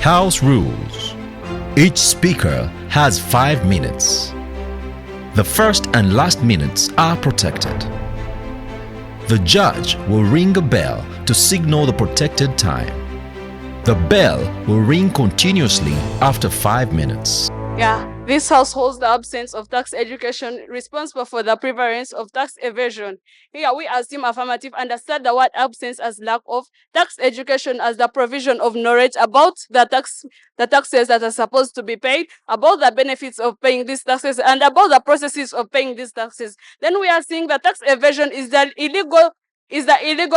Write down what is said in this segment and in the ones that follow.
House rules. Each speaker has 5 minutes. The first and last minutes are protected. The judge will ring a bell to signal the protected time. The bell will ring continuously after 5 minutes. Yeah, this house holds the absence of tax education responsible for the prevalence of tax evasion. Here we as Team Affirmative understand the word absence as lack of, tax education as the provision of knowledge about the taxes that are supposed to be paid, about the benefits of paying these taxes, and about the processes of paying these taxes. Then we are seeing that tax evasion is the illegal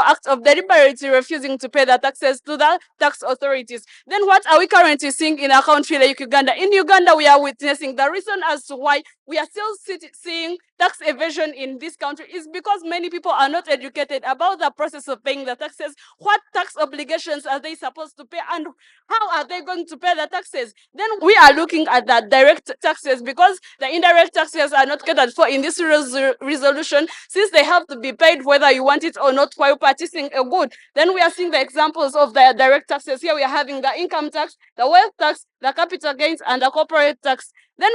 act of deliberately refusing to pay the taxes to the tax authorities. Then what are we currently seeing in a country like Uganda? In Uganda, we are witnessing the reason as to why we are still seeing tax evasion in this country is because many people are not educated about the process of paying the taxes. What tax obligations are they supposed to pay, and how are they going to pay the taxes? Then we are looking at the direct taxes, because the indirect taxes are not catered for in this resolution, since they have to be paid whether you want it or not while purchasing a good. Then we are seeing the examples of the direct taxes. Here we are having the income tax, the wealth tax, the capital gains, and the corporate tax. Then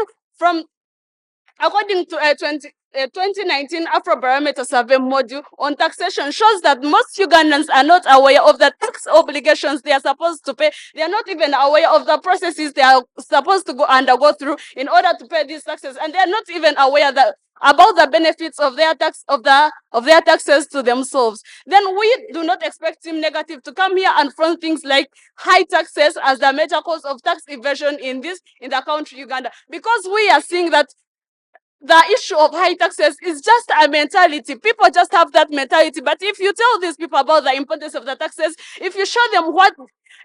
according to a 2019 Afrobarometer survey module on taxation shows that most Ugandans are not aware of the tax obligations they are supposed to pay. They are not even aware of the processes they are supposed to undergo through in order to pay these taxes, and they are not even aware about the benefits of their taxes to themselves. Then we do not expect Team Negative to come here and front things like high taxes as the major cause of tax evasion in the country Uganda, because we are seeing that the issue of high taxes is just a mentality. People just have that mentality. But if you tell these people about the importance of the taxes, if you show them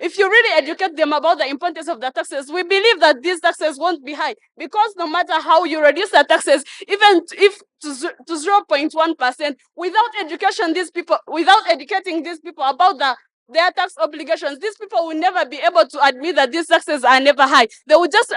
if you really educate them about the importance of the taxes, we believe that these taxes won't be high. Because no matter how you reduce the taxes, even if to 0.1%, without educating these people about their tax obligations, these people will never be able to admit that these taxes are never high. They will just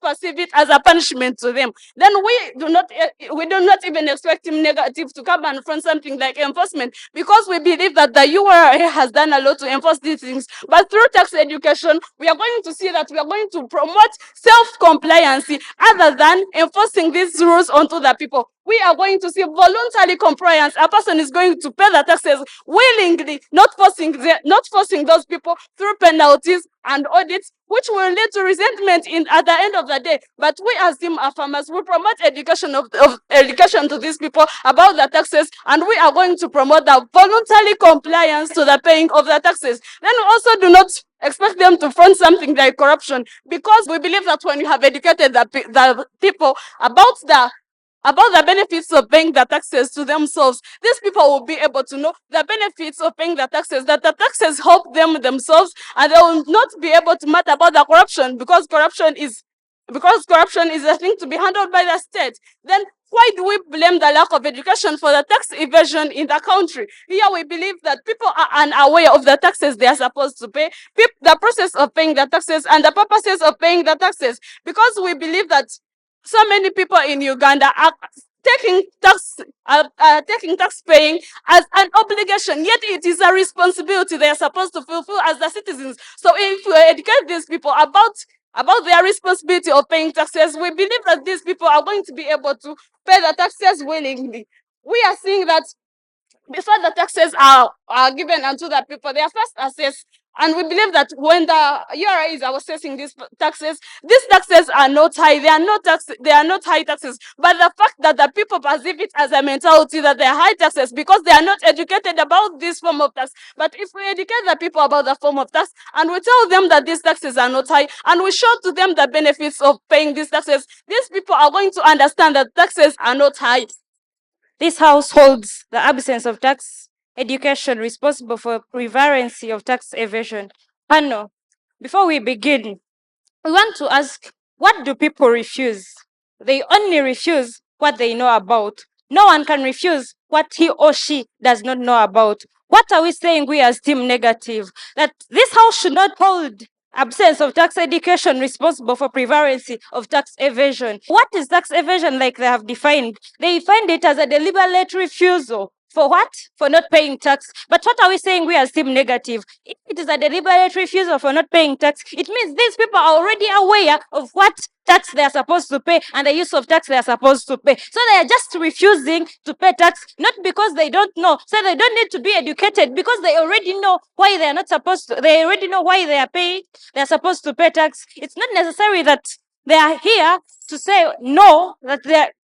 perceive it as a punishment to them. Then we do not even expect Team Negative to come and front something like enforcement, because we believe that the URA has done a lot to enforce these things. But through tax education, we are going to see that we are going to promote self-compliance other than enforcing these rules onto the people. We are going to see voluntary compliance. A person is going to pay the taxes willingly, not forcing those people through penalties and audits, which will lead to resentment at the end of the day. But we as Team Farmers, we promote education education to these people about the taxes, and we are going to promote the voluntary compliance to the paying of the taxes. Then we also do not expect them to front something like corruption, because we believe that when you have educated the people about the benefits of paying the taxes to themselves, these people will be able to know the benefits of paying the taxes, that the taxes help them themselves, and they will not be able to matter about the corruption, because corruption is a thing to be handled by the state. Then why do we blame the lack of education for the tax evasion in the country? Here we believe that people are unaware of the taxes they are supposed to pay, the process of paying the taxes, and the purposes of paying the taxes, because we believe that so many people in Uganda are taking tax paying as an obligation, yet it is a responsibility they are supposed to fulfill as the citizens. So if we educate these people about their responsibility of paying taxes, we believe that these people are going to be able to pay the taxes willingly. We are seeing that before the taxes are given unto the people, they are first assessed. And we believe that when the URA is assessing these taxes are not high. They are not high taxes. But the fact that the people perceive it as a mentality that they are high taxes, because they are not educated about this form of tax. But if we educate the people about the form of tax, and we tell them that these taxes are not high, and we show to them the benefits of paying these taxes, these people are going to understand that taxes are not high. This house holds the absence of tax education responsible for prevalence of tax evasion. Panel, before we begin, we want to ask, what do people refuse? They only refuse what they know about. No one can refuse what he or she does not know about. What are we saying, we as Team Negative? That this house should not hold absence of tax education responsible for prevalence of tax evasion. What is tax evasion like they have defined? They find it as a deliberate refusal For what? For not paying tax. But what are we saying we as team negative? If it is a deliberate refusal for not paying tax, it means these people are already aware of what tax they are supposed to pay and the use of tax they are supposed to pay. So they are just refusing to pay tax, not because they don't know. So they don't need to be educated because they already know why they are not supposed to. They already know why they are paying. They are supposed to pay tax. It's not necessary that they are here to say no, that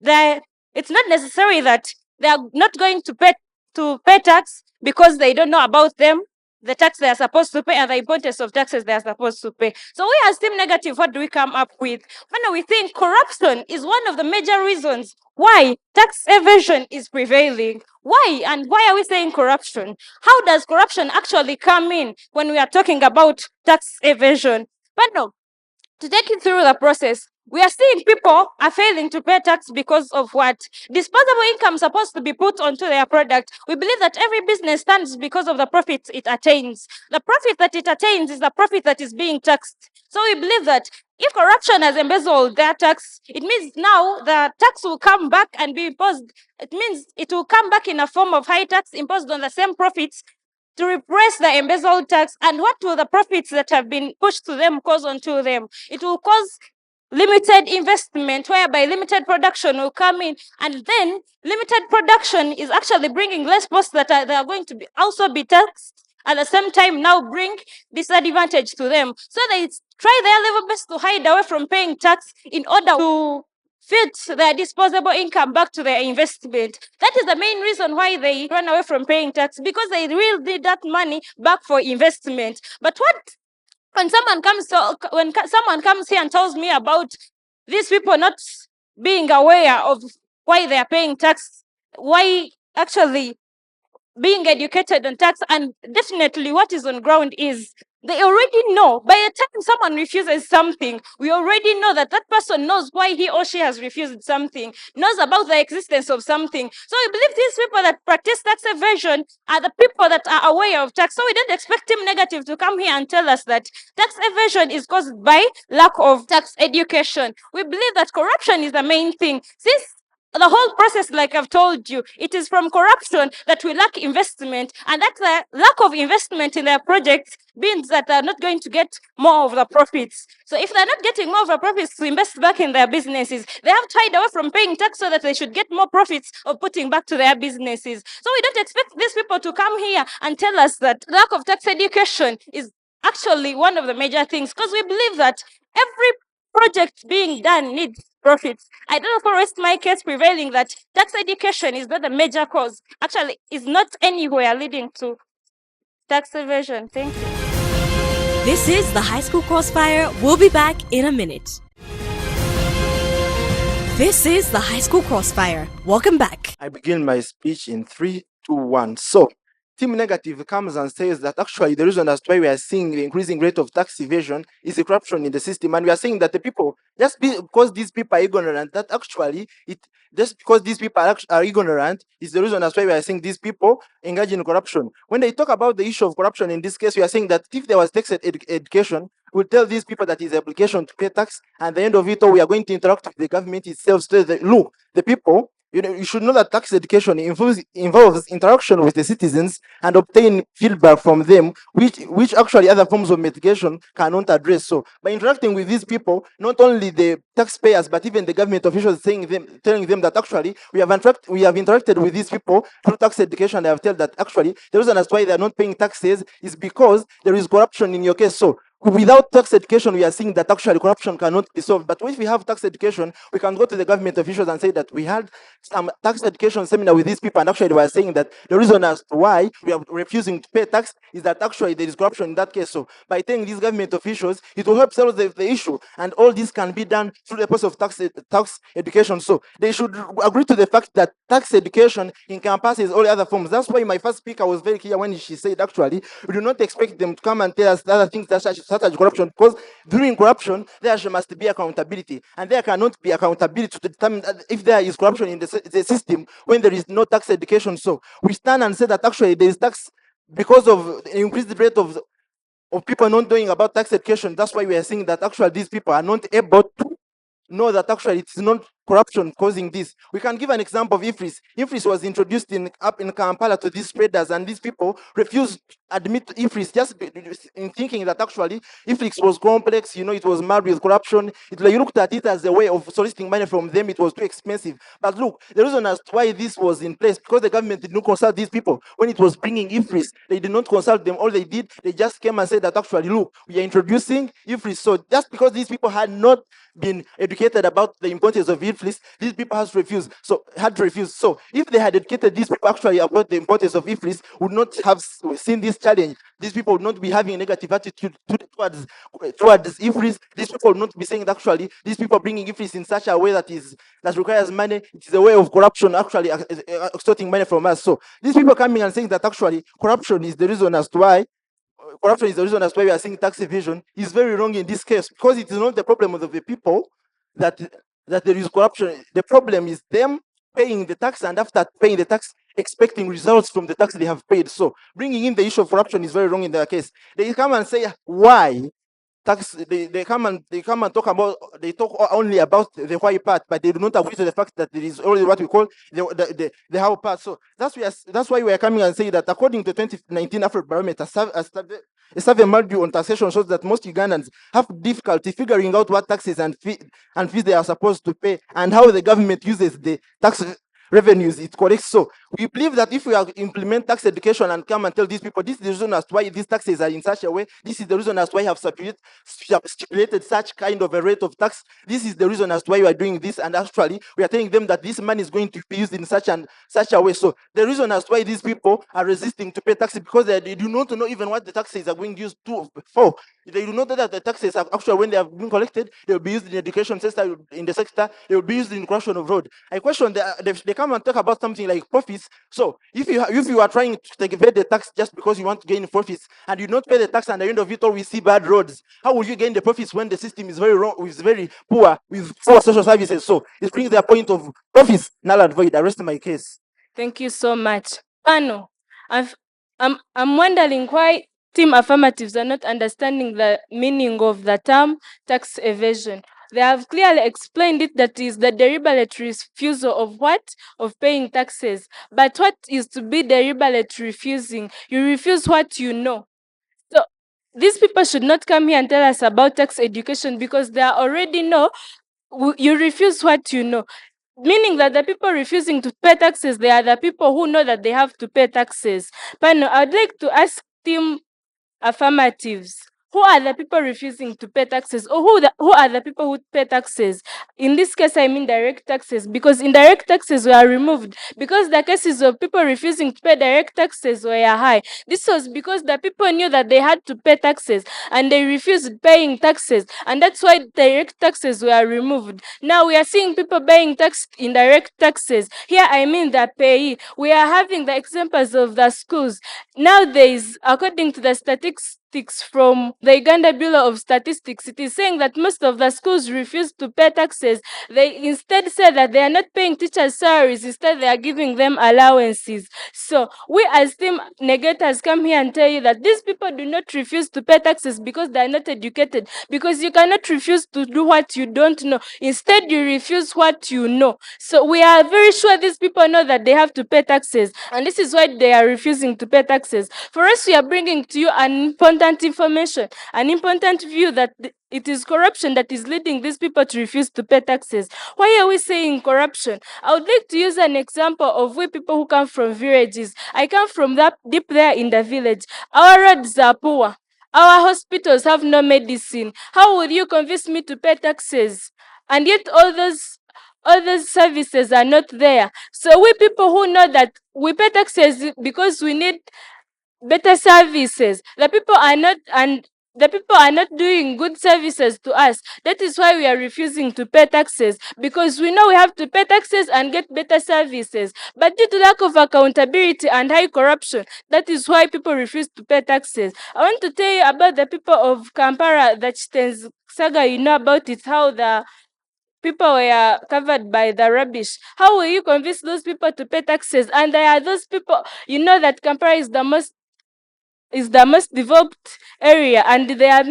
they it's not necessary that they are not going to pay tax because they don't know about them, the tax they are supposed to pay, and the importance of taxes they are supposed to pay. So we as team negative, what do we come up with? When we think corruption is one of the major reasons why tax evasion is prevailing. Why? And why are we saying corruption? How does corruption actually come in when we are talking about tax evasion? But no, to take you through the process, we are seeing people are failing to pay tax because of what? Disposable income supposed to be put onto their product. We believe that every business stands because of the profit it attains. The profit that it attains is the profit that is being taxed. So we believe that if corruption has embezzled their tax, it means now the tax will come back and be imposed. It means it will come back in a form of high tax imposed on the same profits to repress the embezzled tax. And what will the profits that have been pushed to them cause onto them? It will cause limited investment, whereby limited production will come in, and then limited production is actually bringing less costs that they are going to be also be taxed at the same time, now bring disadvantage to them. So they try their level best to hide away from paying tax in order to fit their disposable income back to their investment. That is the main reason why they run away from paying tax, because they really need that money back for investment. But when someone comes here and tells me about these people not being aware of why they are paying tax, why actually being educated on tax, and definitely what is on ground is they already know. By the time someone refuses something, we already know that that person knows why he or she has refused something, knows about the existence of something. So we believe these people that practice tax evasion are the people that are aware of tax. So we don't expect Team Negative to come here and tell us that tax evasion is caused by lack of tax education. We believe that corruption is the main thing. Since the whole process, like I've told you, it is from corruption that we lack investment, and that the lack of investment in their projects means that they're not going to get more of the profits. So if they're not getting more of the profits to invest back in their businesses, they have tied away from paying tax so that they should get more profits of putting back to their businesses. So we don't expect these people to come here and tell us that lack of tax education is actually one of the major things, because we believe that every project being done needs profits. I don't also rest my case prevailing that tax education is not the major cause. Actually, is not anywhere leading to tax evasion. Thank you. This is the High School Crossfire. We'll be back in a minute. This is the High School Crossfire. Welcome back. I begin my speech in 3, 2, 1. So, Team Negative comes and says that actually the reason as to why we are seeing the increasing rate of tax evasion is the corruption in the system, and we are saying that the people, because these people are ignorant, that actually just because these people are ignorant is the reason as to why we are seeing these people engage in corruption. When they talk about the issue of corruption in this case, we are saying that if there was tax education, we'll tell these people that is obligation to pay tax, and at the end of it all, we are going to interact with the government itself. So look, the people, you should know that tax education involves interaction with the citizens and obtain feedback from them, which actually other forms of mitigation cannot address. So by interacting with these people, not only the taxpayers but even the government officials telling them that actually we have interacted with these people through tax education. They have told that actually the reason as why they are not paying taxes is because there is corruption in your case. So without tax education, we are seeing that actually corruption cannot be solved. But if we have tax education, we can go to the government officials and say that we had some tax education seminar with these people, and actually we are saying that the reason as to why we are refusing to pay tax is that actually there is corruption in that case. So by telling these government officials, it will help solve the issue, and all this can be done through the process of tax education. So they should agree to the fact that tax education encompasses all other forms. That's why my first speaker was very clear when she said actually we do not expect them to come and tell us the other things that such as corruption, because during corruption there must be accountability, and there cannot be accountability to determine if there is corruption in the system when there is no tax education. So we stand and say that actually there is tax because of the increased rate of people not knowing about tax education. That's why we are saying that actually these people are not able to know that actually it is not corruption causing this. We can give an example of IFRIS. IFRIS was introduced up in Kampala to these traders, and these people refused to admit to IFRIS in thinking that actually IFRIS was complex, it was marred with corruption. You looked at it as a way of soliciting money from them. It was too expensive. But look, the reason as to why this was in place, because the government did not consult these people when it was bringing IFRIS. They did not consult them. All they did, they just came and said that actually, look, we are introducing IFRIS. So just because these people had not been educated about the importance of IFRIS, these people had to refuse. So if they had educated these people actually about the importance of IFRIS, would not have seen this challenge. These people would not be having a negative attitude towards IFRIS. These people would not be saying that actually these people bringing IFRIS in such a way that requires money. It is a way of corruption, actually extorting money from us. So these people coming and saying that actually corruption is the reason as to why we are seeing tax evasion is very wrong in this case, because it is not the problem of the people that there is corruption. The problem is them paying the tax, and after paying the tax, expecting results from the tax they have paid. So bringing in the issue of corruption is very wrong in their case. They come and say why tax. They come and talk only about the why part, but they do not agree to the fact that there is only what we call the how part. So that's why we are coming and saying that according to 2019 Afrobarometer, a survey made on taxation shows that most Ugandans have difficulty figuring out what taxes and fees they are supposed to pay, and how the government uses the tax revenues it collects. So we believe that if we implement tax education and come and tell these people, this is the reason as to why these taxes are in such a way, this is the reason as to why you have stipulated such kind of a rate of tax, this is the reason as to why you are doing this, and actually we are telling them that this money is going to be used in such a way. So the reason as to why these people are resisting to pay taxes, because they do not know even what the taxes are going to use for. They do not know that the taxes are actually, when they have been collected, they will be used in education sector, in the sector, they will be used in corruption of road. I question they come and talk about something like profits. So if you are trying to evade the tax just because you want to gain profits, and you not pay the tax, and at the end of it all we see bad roads, how will you gain the profits when the system is very wrong, is very poor, with poor social services? So it brings their point of profits null and void. I rest my case. Thank you so much. Pano, I'm wondering why team affirmatives are not understanding the meaning of the term tax evasion. They have clearly explained it, that is the deliberate refusal of what? Of paying taxes. But what is to be deliberate refusing? You refuse what you know. So these people should not come here and tell us about tax education, because they already know. You refuse what you know. Meaning that the people refusing to pay taxes, they are the people who know that they have to pay taxes. But no, I would like to ask team affirmatives, who are the people refusing to pay taxes, or who are the people who pay taxes? In this case, I mean direct taxes, because indirect taxes were removed because the cases of people refusing to pay direct taxes were high. This was because the people knew that they had to pay taxes and they refused paying taxes, and that's why direct taxes were removed. Now we are seeing people paying indirect taxes. Here I mean the payee. We are having the examples of the schools. Nowadays, according to the statistics from the Uganda Bureau of Statistics, it is saying that most of the schools refuse to pay taxes. They instead say that they are not paying teachers' salaries, instead they are giving them allowances. So we as team negators come here and tell you that these people do not refuse to pay taxes because they are not educated, because you cannot refuse to do what you don't know. Instead, you refuse what you know. So we are very sure these people know that they have to pay taxes, and this is why they are refusing to pay taxes. For us, we are bringing to you an important information, an important view that it is corruption that is leading these people to refuse to pay taxes. Why are we saying corruption? I would like to use an example of we people who come from villages. I come from that deep there in the village. Our roads are poor. Our hospitals have no medicine. How will you convince me to pay taxes? And yet all those services are not there. So we people who know that we pay taxes because we need better services, the people are not doing good services to us. That is why we are refusing to pay taxes, because we know we have to pay taxes and get better services. But due to lack of accountability and high corruption, that is why people refuse to pay taxes. I want to tell you about the people of Kampala, the Chitens saga. You know about it, how the people were covered by the rubbish. How will you convince those people to pay taxes? And there are those people, you know that Kampala is the most is the most developed area, and there are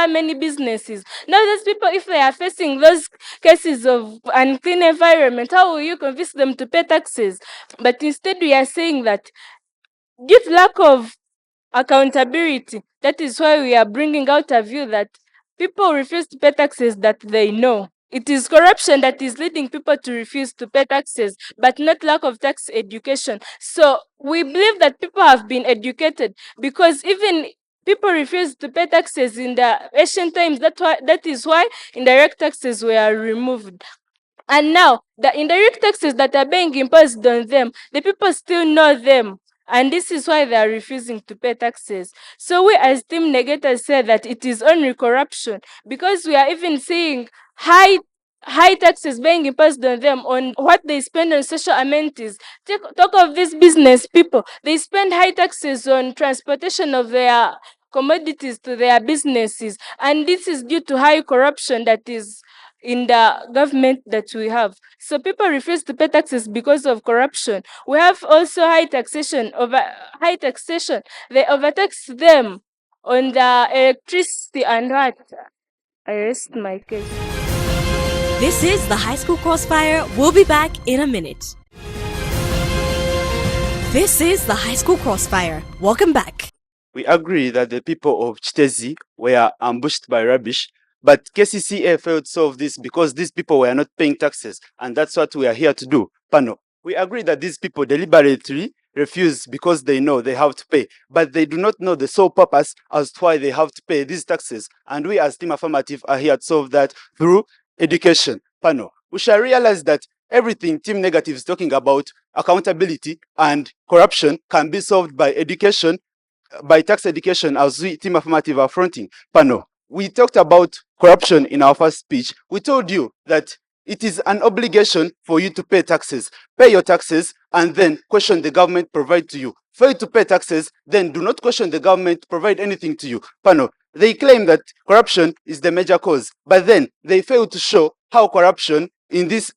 many businesses. Now those people, if they are facing those cases of unclean environment, how will you convince them to pay taxes? But instead we are saying that due to lack of accountability, that is why we are bringing out a view that people refuse to pay taxes that they know. It is corruption that is leading people to refuse to pay taxes, but not lack of tax education. So we believe that people have been educated, because even people refused to pay taxes in the ancient times. That is why indirect taxes were removed. And now the indirect taxes that are being imposed on them, the people still know them. And this is why they are refusing to pay taxes. So we as team negators say that it is only corruption, because we are even seeing high taxes being imposed on them on what they spend on social amenities. Talk of these business people. They spend high taxes on transportation of their commodities to their businesses. And this is due to high corruption that is in the government that we have. So people refuse to pay taxes because of corruption. We have also high taxation. They overtax them on the electricity and what. I rest my case. This is the High School Crossfire. We'll be back in a minute. This is the High School Crossfire. Welcome back. We agree that the people of Chitezi were ambushed by rubbish, but KCCA failed to solve this because these people were not paying taxes, and that's what we are here to do. Pano, we agree that these people deliberately refuse because they know they have to pay, but they do not know the sole purpose as to why they have to pay these taxes, and we as Team Affirmative are here to solve that through education. Pano, we shall realize that everything Team Negative is talking about, accountability and corruption, can be solved by education, by tax education, as we Team Affirmative are fronting. Pano, we talked about corruption in our first speech. We told you that it is an obligation for you to pay taxes. Pay your taxes and then question the government provide to you. Fail to pay taxes, then do not question the government provide anything to you. Pano, they claim that corruption is the major cause, but then they fail to show how corruption in this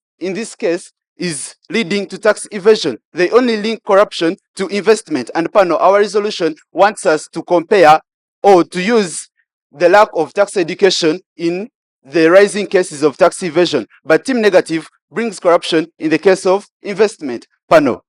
case is leading to tax evasion. They only link corruption to investment. And Pano, our resolution wants us to compare or to use the lack of tax education in the rising cases of tax evasion. But Team Negative brings corruption in the case of investment. Pano,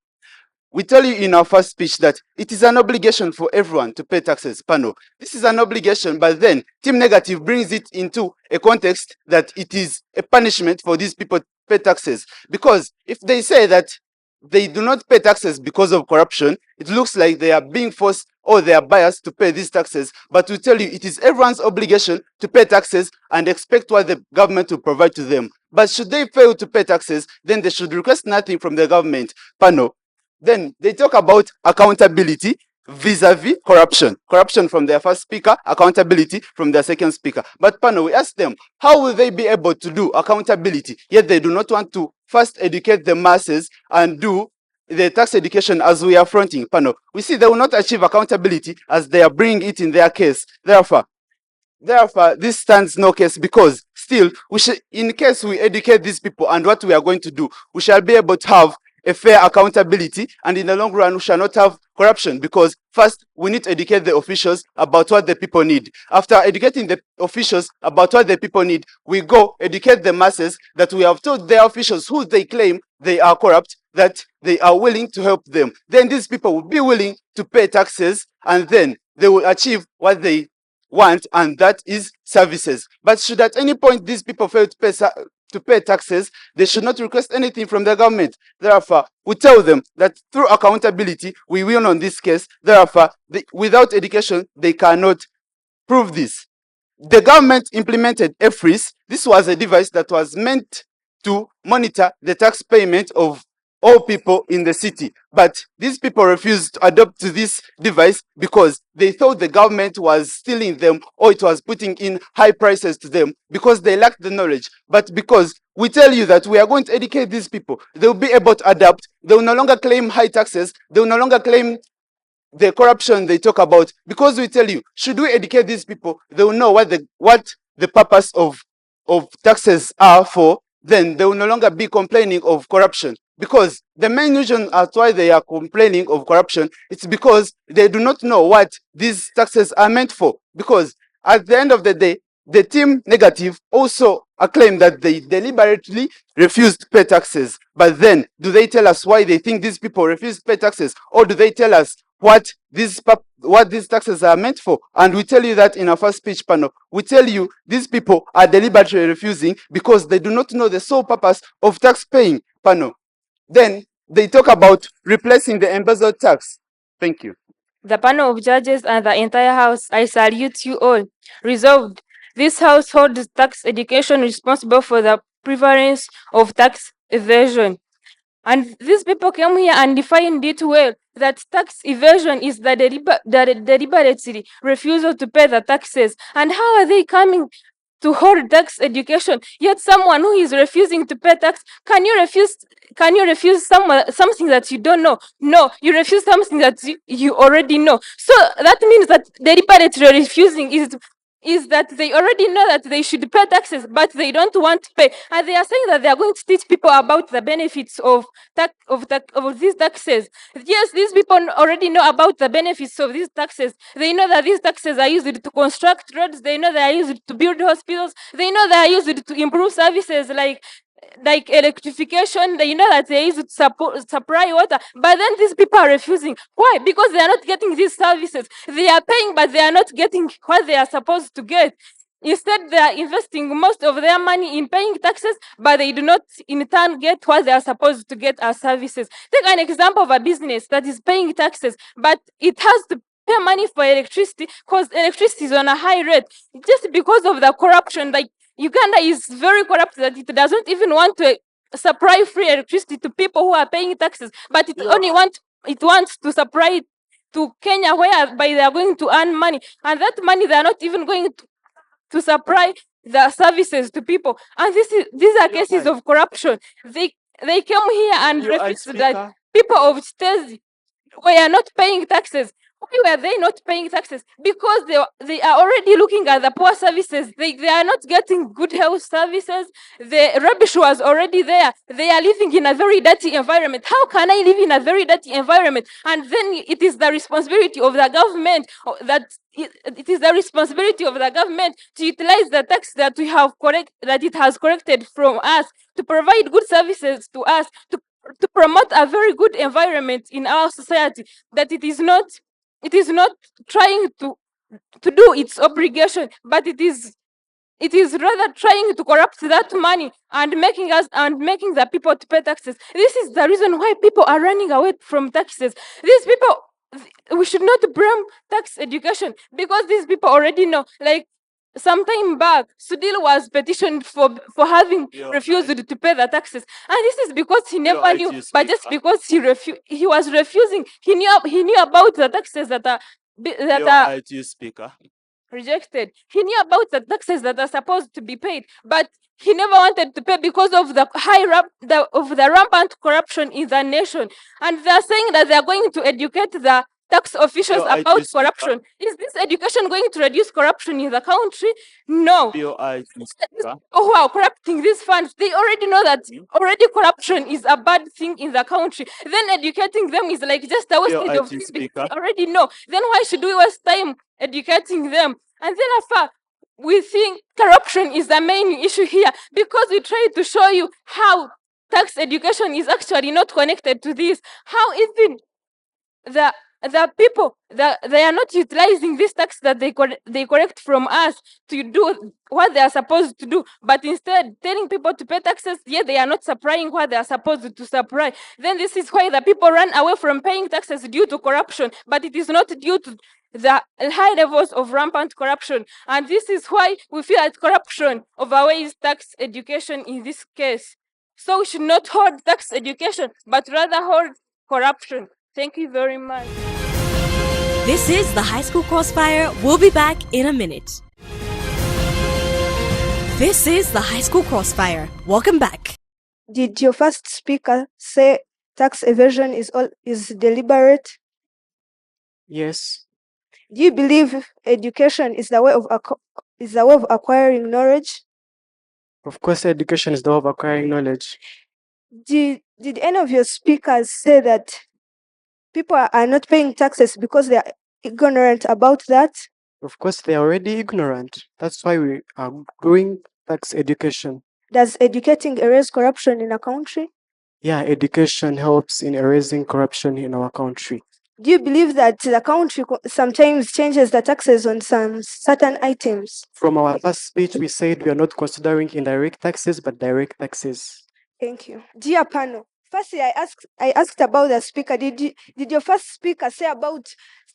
we tell you in our first speech that it is an obligation for everyone to pay taxes. Pano, this is an obligation, but then Team Negative brings it into a context that it is a punishment for these people to pay taxes. Because if they say that they do not pay taxes because of corruption, it looks like they are being forced or they are biased to pay these taxes. But we tell you it is everyone's obligation to pay taxes and expect what the government will provide to them. But should they fail to pay taxes, then they should request nothing from the government. Pano, then they talk about accountability vis-a-vis corruption. Corruption from their first speaker, accountability from their second speaker. But Pano, we ask them, how will they be able to do accountability, yet they do not want to first educate the masses and do the tax education as we are fronting? Pano, we see they will not achieve accountability as they are bringing it in their case. Therefore, this stands no case, because still, in case we educate these people and what we are going to do, we shall be able to have a fair accountability, and in the long run we shall not have corruption, because first we need to educate the officials about what the people need. After educating the officials about what the people need, we go educate the masses that we have told their officials who they claim they are corrupt, that they are willing to help them. Then these people will be willing to pay taxes, and then they will achieve what they want, and that is services. But should at any point these people fail to pay taxes, they should not request anything from the government. Therefore, we tell them that through accountability, we win on this case. Therefore, without education, they cannot prove this. The government implemented a freeze. This was a device that was meant to monitor the tax payment of all people in the city. But these people refused to adopt this device because they thought the government was stealing them, or it was putting in high prices to them, because they lacked the knowledge. But because we tell you that we are going to educate these people, they will be able to adapt. They will no longer claim high taxes. They will no longer claim the corruption they talk about, because we tell you, should we educate these people, they will know what the purpose of taxes are for. Then they will no longer be complaining of corruption. Because the main reason as why they are complaining of corruption, it's because they do not know what these taxes are meant for. Because at the end of the day, the team negative also claim that they deliberately refuse to pay taxes. But then, do they tell us why they think these people refuse to pay taxes? Or do they tell us what these taxes are meant for? And we tell you that in our first speech panel. We tell you these people are deliberately refusing because they do not know the sole purpose of tax paying panel. Then they talk about replacing the embezzled tax. Thank you. The panel of judges and the entire House, I salute you all. Resolved, this House holds tax education responsible for the prevalence of tax evasion. And these people came here and defined it well, that tax evasion is the deliberate refusal to pay the taxes. And how are they coming to hold tax education, yet someone who is refusing to pay tax, can you refuse something that you don't know? No, you refuse something that you already know. So that means that deliberately refusing is that they already know that they should pay taxes, but they don't want to pay, and they are saying that they are going to teach people about the benefits of these taxes. Yes, these people already know about the benefits of these taxes. They know that these taxes are used to construct roads. They know they are used to build hospitals. They know they are used to improve services like electrification. They know that they use it to supply water, but then these people are refusing. Why? Because they are not getting these services. They are paying, but they are not getting what they are supposed to get. Instead, they are investing most of their money in paying taxes, but they do not in turn get what they are supposed to get as services. Take an example of a business that is paying taxes, but it has to pay money for electricity because electricity is on a high rate just because of the corruption. Like Uganda is very corrupt that it doesn't even want to supply free electricity to people who are paying taxes, but it wants to supply it to Kenya, whereby they are going to earn money, and that money they are not even going to supply the services to people. And these are cases of corruption. They came here and refused that people of Stezi were not paying taxes. Why were they not paying taxes? Because they are already looking at the poor services. They are not getting good health services. The rubbish was already there. They are living in a very dirty environment. How can I live in a very dirty environment? And then it is the responsibility of the government it is the responsibility of the government to utilize the tax that it has collected from us to provide good services to us, to promote a very good environment in our society, that it is not trying to do its obligation, but it is rather trying to corrupt that money and making the people to pay taxes. This is the reason why people are running away from taxes. These people, we should not blame tax education, because these people already know. Like some time back, Sudil was petitioned for having refused to pay the taxes, and this is because he never knew. But just because he was refusing, he knew about the taxes that are rejected. He knew about the taxes that are supposed to be paid, but he never wanted to pay because of the rampant corruption in the nation. And they are saying that they are going to educate the tax officials about corruption. Is this education going to reduce corruption in the country? No. People who are corrupting these funds, they already know that already corruption is a bad thing in the country. Then educating them is like just a wastage of this. They already know. Then why should we waste time educating them? And then after, we think corruption is the main issue here, because we try to show you how tax education is actually not connected to this. How even the people they are not utilizing this tax that they collect from us to do what they are supposed to do, but instead telling people to pay taxes, yet they are not supplying what they are supposed to supply. Then this is why the people run away from paying taxes due to corruption, but it is not due to the high levels of rampant corruption. And this is why we feel that corruption overweighs tax education in this case. So we should not hold tax education, but rather hold corruption. Thank you very much. This is the High School Crossfire. We'll be back in a minute. This is the High School Crossfire. Welcome back. Did your first speaker say tax evasion is deliberate? Yes. Do you believe education is the way of acquiring knowledge? Of course, education is the way of acquiring knowledge. Do Did any of your speakers say that people are not paying taxes because they are ignorant about that? Of course, they are already ignorant. That's why we are doing tax education. Does educating erase corruption in a country? Yeah, education helps in erasing corruption in our country. Do you believe that the country sometimes changes the taxes on some certain items? From our first speech, we said we are not considering indirect taxes, but direct taxes. Thank you. Dear panel, firstly, I asked about the speaker. Did your first speaker say about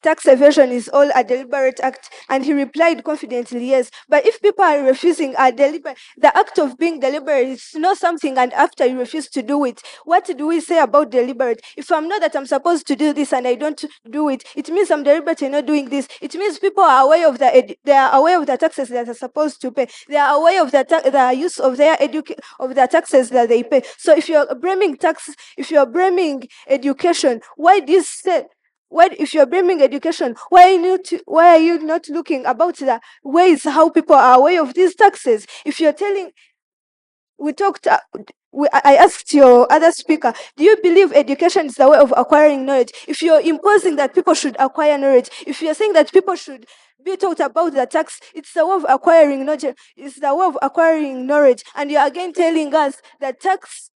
tax evasion is all a deliberate act? And he replied confidently, yes. But if people are refusing the act of being deliberate is to know something, and after you refuse to do it, what do we say about deliberate? If I'm not that I'm supposed to do this and I don't do it, it means I'm deliberate in not doing this. It means people are aware of they are aware of the taxes that are supposed to pay. They are aware of the use of their of the taxes that they pay. So if you're blaming education, why this say? Why, if you're blaming education, why are you not looking about the ways how people are aware of these taxes? If you're telling, I asked your other speaker, do you believe education is the way of acquiring knowledge? If you're imposing that people should acquire knowledge, if you're saying that people should be taught about the tax, it's the way of acquiring knowledge. It's the way of acquiring knowledge, and you're again telling us that tax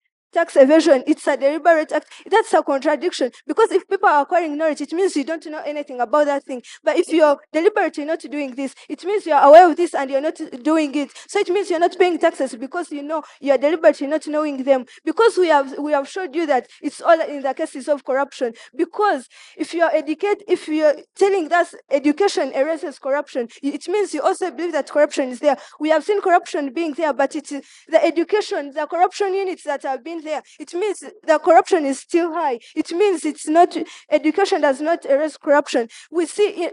evasion, it's a deliberate act. That's a contradiction, because if people are acquiring knowledge, it means you don't know anything about that thing. But if you're deliberately not doing this, it means you're aware of this and you're not doing it. So it means you're not paying taxes because you know you're deliberately not knowing them. Because we have showed you that it's all in the cases of corruption. Because if you're telling us education erases corruption, it means you also believe that corruption is there. We have seen corruption being there, but it's the education, the corruption units that have been there, it means the corruption is still high. It means it's not, education does not erase corruption. We see,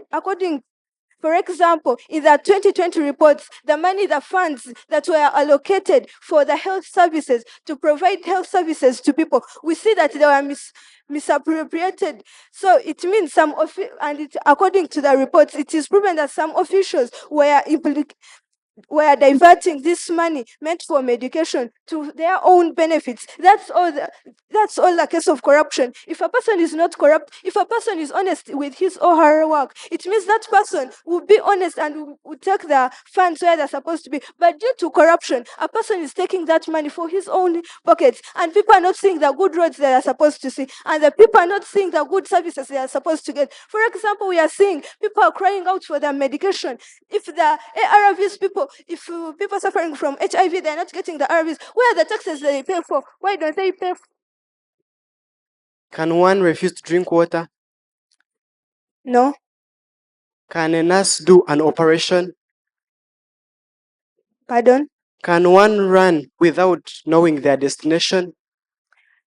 for example, in the 2020 reports, the funds that were allocated for the health services, to provide health services to people, we see that they were misappropriated. So it means according to the reports, it is proven that some officials were diverting this money meant for medication to their own benefits. That's all the case of corruption. If a person is not corrupt, if a person is honest with his or her work, it means that person will be honest and will take the funds where they're supposed to be. But due to corruption, a person is taking that money for his own pockets, and people are not seeing the good roads they are supposed to see, and the people are not seeing the good services they are supposed to get. For example, we are seeing people are crying out for their medication. If the ARVs if people suffering from HIV, they're not getting the ARVs, where are the taxes that they pay for? Why don't they pay for? Can one refuse to drink water? No. Can a nurse do an operation? Pardon? Can one run without knowing their destination?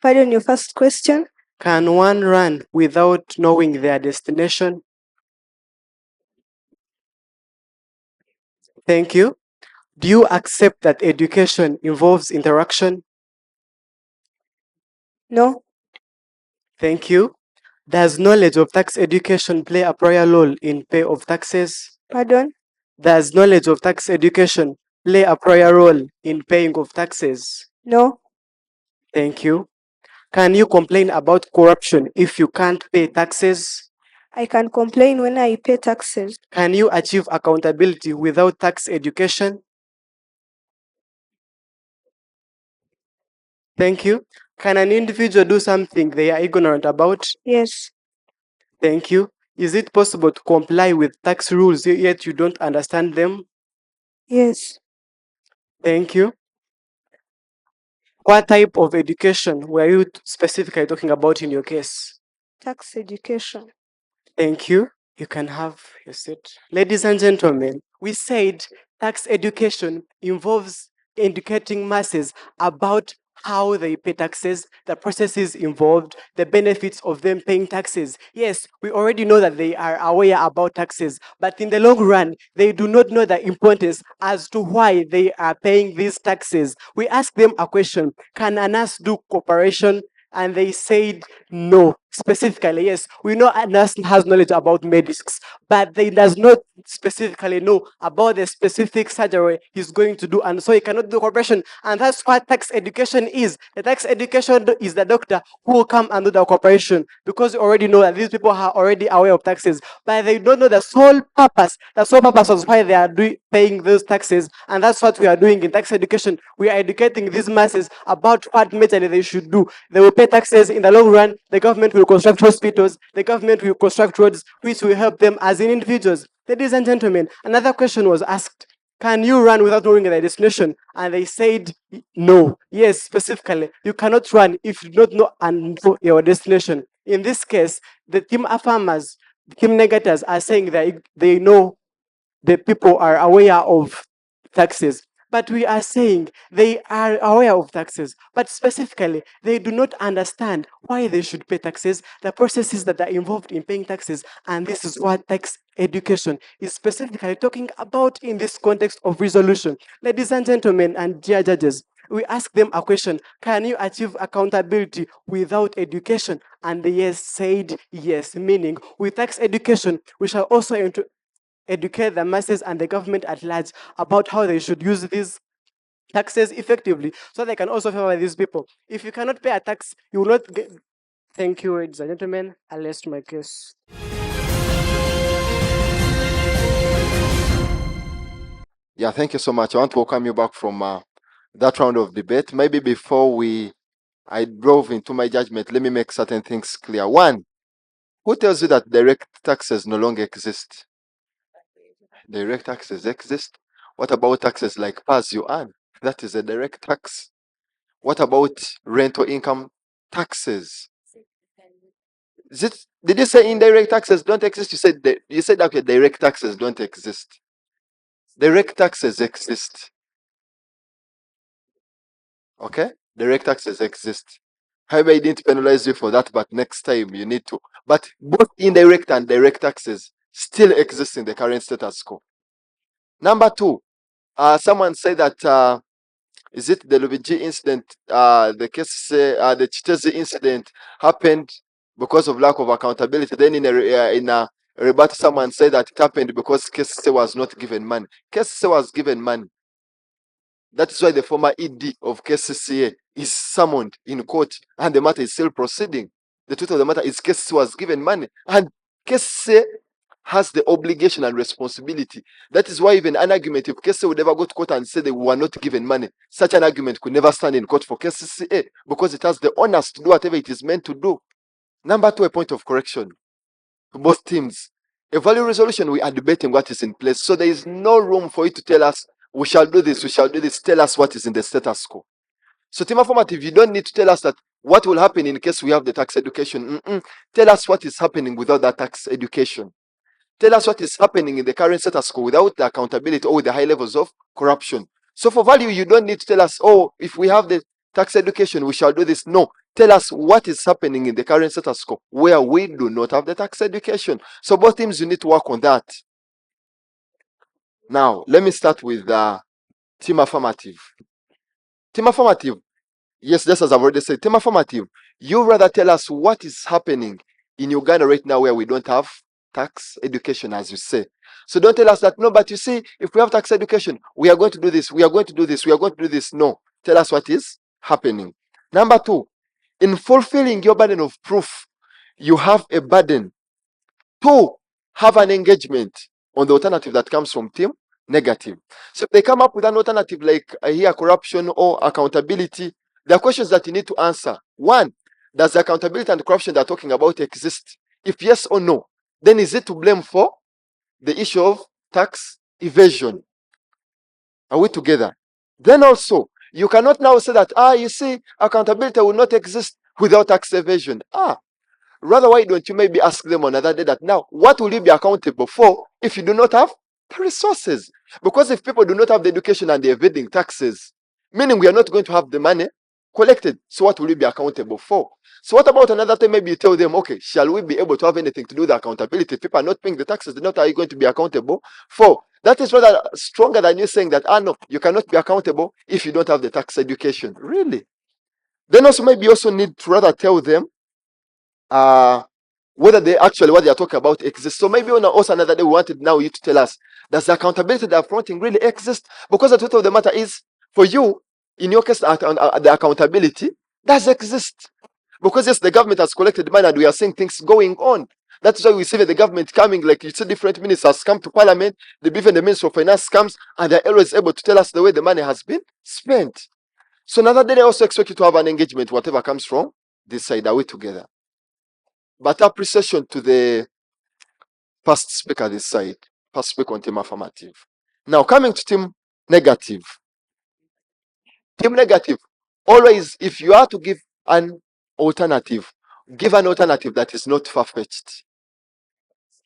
Pardon, your first question? Can one run without knowing their destination? Thank you. Do you accept that education involves interaction? No. Thank you. Does knowledge of tax education play a prior role in pay of taxes? Pardon? Does knowledge of tax education play a prior role in paying of taxes? No. Thank you. Can you complain about corruption if you can't pay taxes? I can complain when I pay taxes. Can you achieve accountability without tax education? Thank you. Can an individual do something they are ignorant about? Yes. Thank you. Is it possible to comply with tax rules yet you don't understand them? Yes. Thank you. What type of education were you specifically talking about in your case? Tax education. Thank you. You can have your seat. Ladies and gentlemen, we said tax education involves educating masses about how they pay taxes, the processes involved, the benefits of them paying taxes. Yes, we already know that they are aware about taxes, but in the long run, they do not know the importance as to why they are paying these taxes. We asked them a question, can a nurse do cooperation? And they said no. specifically, yes, we know a nurse has knowledge about medicines, but they does not specifically know about the specific surgery he's going to do, and so he cannot do operation. And that's what tax education is. The tax education is the doctor who will come and do the operation, because you already know that these people are already aware of taxes, but they don't know the sole purpose. The sole purpose of why they are paying those taxes, and that's what we are doing in tax education. We are educating these masses about what majorly they should do. They will pay taxes in the long run. The government will construct hospitals. The government will construct roads, which will help them as individuals. Ladies and gentlemen, another question was asked. Can you run without knowing the destination? And they said no. Yes, specifically, you cannot run if you don't know and know your destination. In this case, the team affirmers, the team negators are saying that they know the people are aware of taxes. But we are saying they are aware of taxes, but specifically, they do not understand why they should pay taxes, the processes that are involved in paying taxes, and this is what tax education is specifically talking about in this context of resolution. Ladies and gentlemen, and dear judges, we ask them a question: can you achieve accountability without education? And they yes said yes, meaning with tax education, we shall also educate the masses and the government at large about how they should use these taxes effectively, so they can also favor these people. If you cannot pay a tax, you will not get. Thank you, ladies and gentlemen. I rest my case. Yeah, thank you so much. I want to welcome you back from that round of debate. Maybe before I drove into my judgment, let me make certain things clear. One, who tells you that direct taxes no longer exist? Direct taxes exist. What about taxes like PAS you earn? That is a direct tax. What about rental income taxes? Did you say indirect taxes don't exist? You said okay, direct taxes don't exist. Direct taxes exist. Okay? Direct taxes exist. However, I didn't penalize you for that, but next time you need to. But both indirect and direct taxes still exist in the current status quo. Number two, someone said that is it the Lubiji incident? The case, the Chitezi incident happened because of lack of accountability. Then in a rebuttal, someone said that it happened because Kesise was not given money. Kesise was given money. That is why the former ED of KCCA is summoned in court and the matter is still proceeding. The truth of the matter is KCCA was given money and KCCA has the obligation and responsibility. That is why even an argument, if KCCA would ever go to court and say they were not given money, such an argument could never stand in court for KCCA because it has the honors to do whatever it is meant to do. Number two, a point of correction to both teams. A value resolution, we are debating what is in place. So there is no room for you to tell us, we shall do this, we shall do this. Tell us what is in the status quo. So team affirmative, you don't need to tell us that what will happen in case we have the tax education. Tell us what is happening without that tax education. Tell us what is happening in the current status quo without the accountability or with the high levels of corruption. So for value, you don't need to tell us, oh, if we have the tax education, we shall do this. No, tell us what is happening in the current status quo where we do not have the tax education. So both teams, you need to work on that. Now, let me start with team affirmative. Team affirmative, yes, just as I've already said, team affirmative, you rather tell us what is happening in Uganda right now where we don't have tax education, as you say. So don't tell us that, no, but you see, if we have tax education, we are going to do this, we are going to do this, we are going to do this. No, tell us what is happening. Number two, in fulfilling your burden of proof, you have a burden to have an engagement on the alternative that comes from team negative. So if they come up with an alternative like here corruption or accountability, there are questions that you need to answer. One, does the accountability and corruption they're talking about exist? If yes or no, then is it to blame for the issue of tax evasion? Are we together? Then also, you cannot now say that, you see, accountability will not exist without tax evasion. Rather, why don't you maybe ask them another day that now, what will you be accountable for if you do not have the resources? Because if people do not have the education and they're evading taxes, meaning we are not going to have the money collected, so what will you be accountable for? So what about another time? Maybe you tell them, okay, shall we be able to have anything to do with accountability? If people are not paying the taxes, then what are you going to be accountable for? That is rather stronger than you saying that, no, you cannot be accountable if you don't have the tax education. Really? Then also maybe you also need to rather tell them whether they actually what they are talking about exists. So maybe on also another day we wanted now you to tell us, does the accountability they are fronting really exist? Because the truth of the matter is, for you, in your case, the accountability does exist. Because yes, the government has collected money and we are seeing things going on. That's why we see that the government coming, like you see different ministers come to parliament, even the Minister of Finance comes and they're always able to tell us the way the money has been spent. So another day they also expect you to have an engagement, whatever comes from this side, are we together? But appreciation to the first speaker this side, first speaker on team affirmative. Now coming to team negative. Team negative, always if you are to give an alternative, give an alternative that is not far-fetched.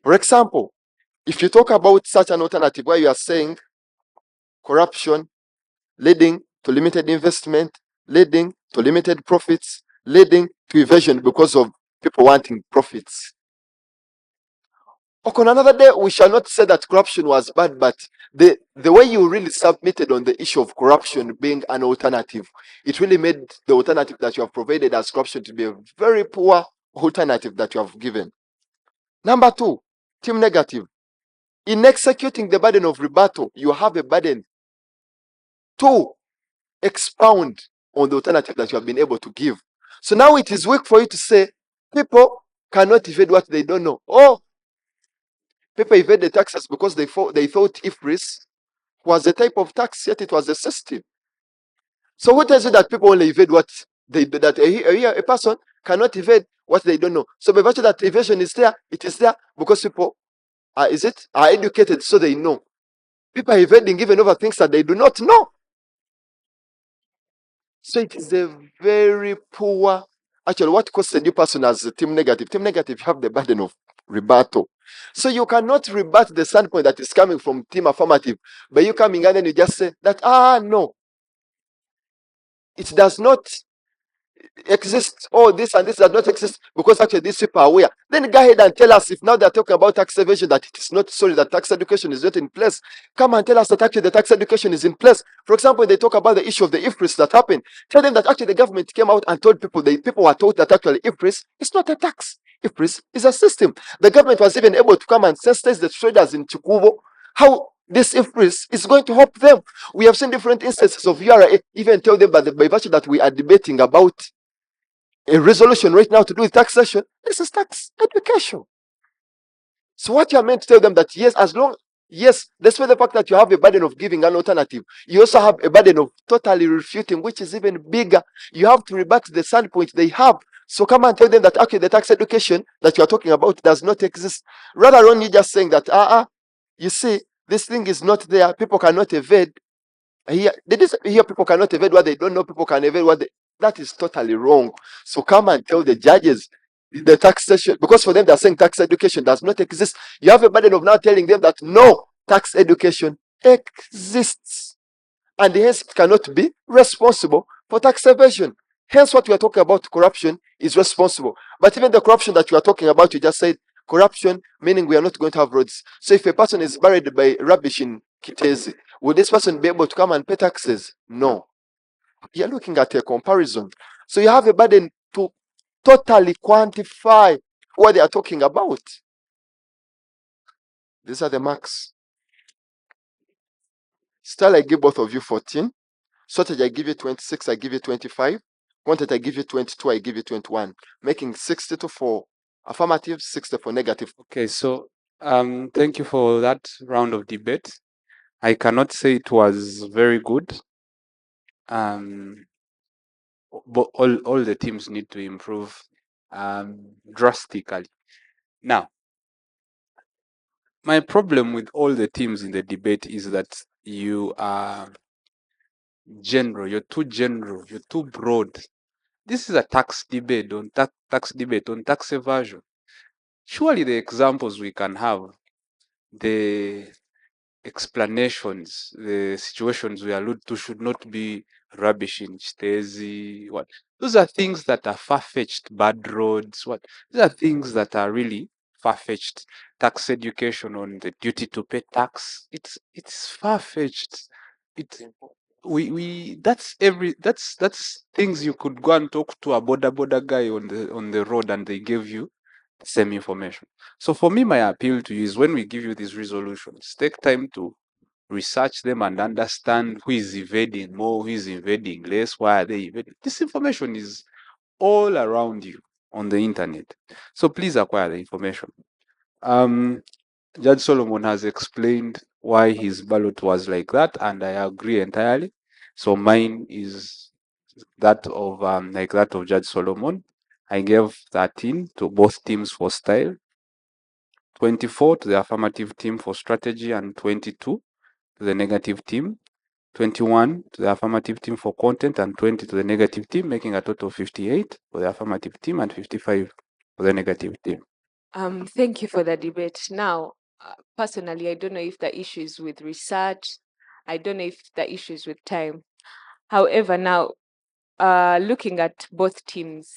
For example, if you talk about such an alternative where you are saying corruption leading to limited investment, leading to limited profits, leading to evasion because of people wanting profits. Okay, on another day, we shall not say that corruption was bad, but the way you really submitted on the issue of corruption being an alternative, it really made the alternative that you have provided as corruption to be a very poor alternative that you have given. Number two, team negative. In executing the burden of rebuttal, you have a burden to expound on the alternative that you have been able to give. So now it is weak for you to say people cannot evade what they don't know. Oh, people evade the taxes because they thought IFRIS was a type of tax, yet it was a system. So who tells you that people only evade what they do, that a person cannot evade what they don't know? So by virtue that evasion is there, it is there because people are educated, so they know. People are evading even over things that they do not know. So it is a very poor. Actually, what causes a new person as a team negative? Team negative, you have the burden of rebuttal. So you cannot rebut the standpoint that is coming from team affirmative, but you coming and then you just say that, no, it does not exist. Oh, this and this does not exist because actually these people are aware. Then go ahead and tell us, if now they're talking about tax evasion, that it is not, sorry, that tax education is not in place. Come and tell us that actually the tax education is in place. For example, they talk about the issue of the IFRIS that happened. Tell them that actually the government came out and told people, people were told that actually IFRIS is not a tax. IFRIS is a system. The government was even able to come and sensitize the traders in Chikubo how this IFRIS is going to help them. We have seen different instances of URA even tell them that by virtue that we are debating about a resolution right now to do with taxation, this is tax education. So what you are meant to tell them that yes, despite the fact that you have a burden of giving an alternative, you also have a burden of totally refuting, which is even bigger. You have to rebut the standpoint they have. So come and tell them that actually the tax education that you are talking about does not exist. Rather than you just saying that, you see, this thing is not there, people cannot evade. Here people cannot evade what they don't know, people can evade what they, that is totally wrong. So come and tell the judges the taxation, because for them they're saying tax education does not exist. You have a burden of now telling them that no, tax education exists, and hence it cannot be responsible for tax evasion. Hence what we are talking about, corruption, is responsible. But even the corruption that you are talking about, you just said corruption, meaning we are not going to have roads. So if a person is buried by rubbish in Kitezi, will this person be able to come and pay taxes? No. You're looking at a comparison. So you have a burden to totally quantify what they are talking about. These are the marks. Style, I give both of you 14. Strategy, I give you 26, I give you 25. Content, I give you 22, I give you 21. Making 62 for affirmative, 60 for negative. Okay, so thank you for that round of debate. I cannot say it was very good. But all the teams need to improve drastically. Now, my problem with all the teams in the debate is that you are general, you're too broad. This is a tax debate on tax evasion. Surely the examples we can have, the explanations, the situations we allude to should not be rubbish in Stezi. What? Those are things that are far-fetched. Bad roads. What? These are things that are really far-fetched. Tax education on the duty to pay tax. It's far-fetched. It's we that's things you could go and talk to a border guy on the road and they give you the same information. So for me, my appeal to you is when we give you these resolutions, take time to research them and understand who is evading more, who is evading less, why are they evading. This information is all around you on the internet. So please acquire the information. Judge Solomon has explained why his ballot was like that, and I agree entirely. So mine is that of like that of Judge Solomon. I gave 13 to both teams for style, 24 to the affirmative team for strategy, and 22 to the negative team, 21 to the affirmative team for content, and 20 to the negative team, making a total of 58 for the affirmative team and 55 for the negative team. Thank you for the debate. Now, personally, I don't know if the issue is with research. I don't know if the issue is with time. However, now, looking at both teams,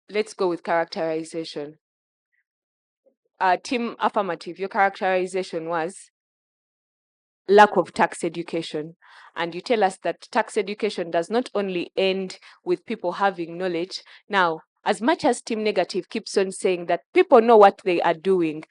let's go with characterization. Team affirmative, your characterization was lack of tax education. And you tell us that tax education does not only end with people having knowledge. Now, as much as team negative keeps on saying that people know what they are doing,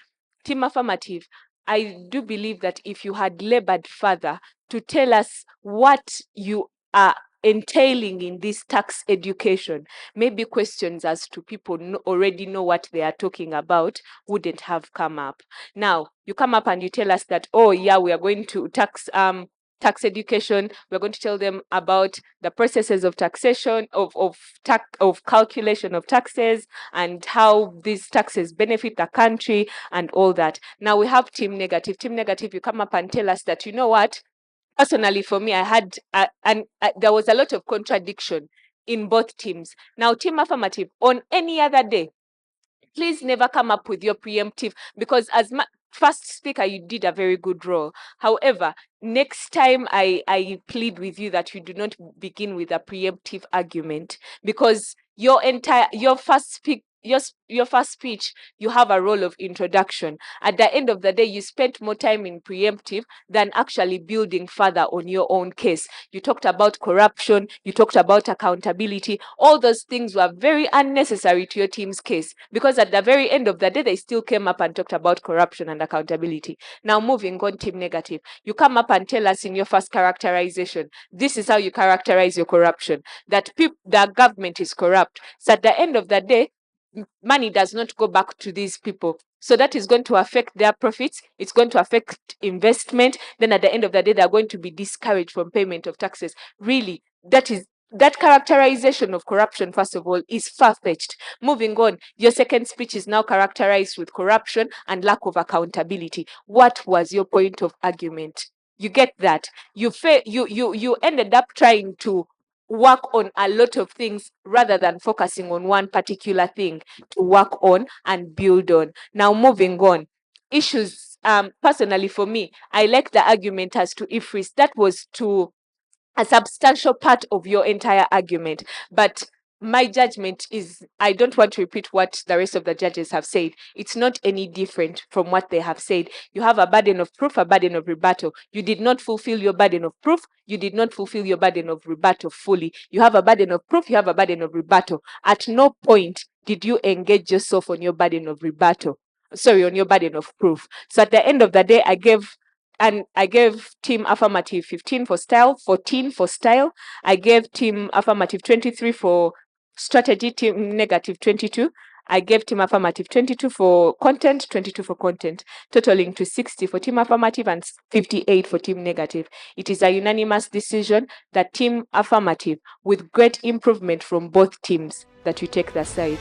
team affirmative, I do believe that if you had labored further to tell us what you are entailing in this tax education, maybe questions as to people already know what they are talking about wouldn't have come up. Now, you come up and you tell us that, oh yeah, we are going to tax education. We're going to tell them about the processes of taxation, of calculation of taxes, and how these taxes benefit the country and all that. Now we have team negative. Team negative, you come up and tell us that, you know what? Personally, for me, I had, there was a lot of contradiction in both teams. Now, team affirmative, on any other day, please never come up with your preemptive, because as first speaker, you did a very good role. However, next time I plead with you that you do not begin with a preemptive argument, because your first speech, you have a role of introduction. At the end of the day, you spent more time in preemptive than actually building further on your own case. You talked about corruption, you talked about accountability. All those things were very unnecessary to your team's case, because at the very end of the day, they still came up and talked about corruption and accountability. Now, moving on, team negative, you come up and tell us in your first characterization, this is how you characterize your corruption, that the government is corrupt. So at the end of the day, money does not go back to these people. So that is going to affect their profits. It's going to affect investment. Then at the end of the day, they're going to be discouraged from payment of taxes. Really, that characterization of corruption, first of all, is far-fetched. Moving on, your second speech is now characterized with corruption and lack of accountability. What was your point of argument? You get that? You ended up trying to work on a lot of things rather than focusing on one particular thing to work on and build on. Now, moving on, issues, personally for me, I like the argument as to IFRIS. That was to a substantial part of your entire argument. But my judgment is, I don't want to repeat what the rest of the judges have said. It's not any different from what they have said. You have a burden of proof, a burden of rebuttal. You did not fulfill your burden of proof. You did not fulfill your burden of rebuttal fully. You have a burden of proof. You have a burden of rebuttal. At no point did you engage yourself on your burden of rebuttal. Sorry, on your burden of proof. So at the end of the day, I gave team affirmative 15 for style, 14 for style. I gave team affirmative 23 for strategy, team negative 22. I gave team affirmative 22 for content, 22 for content, totaling to 60 for team affirmative and 58 for team negative. It is a unanimous decision that team affirmative, with great improvement from both teams, that you take the side.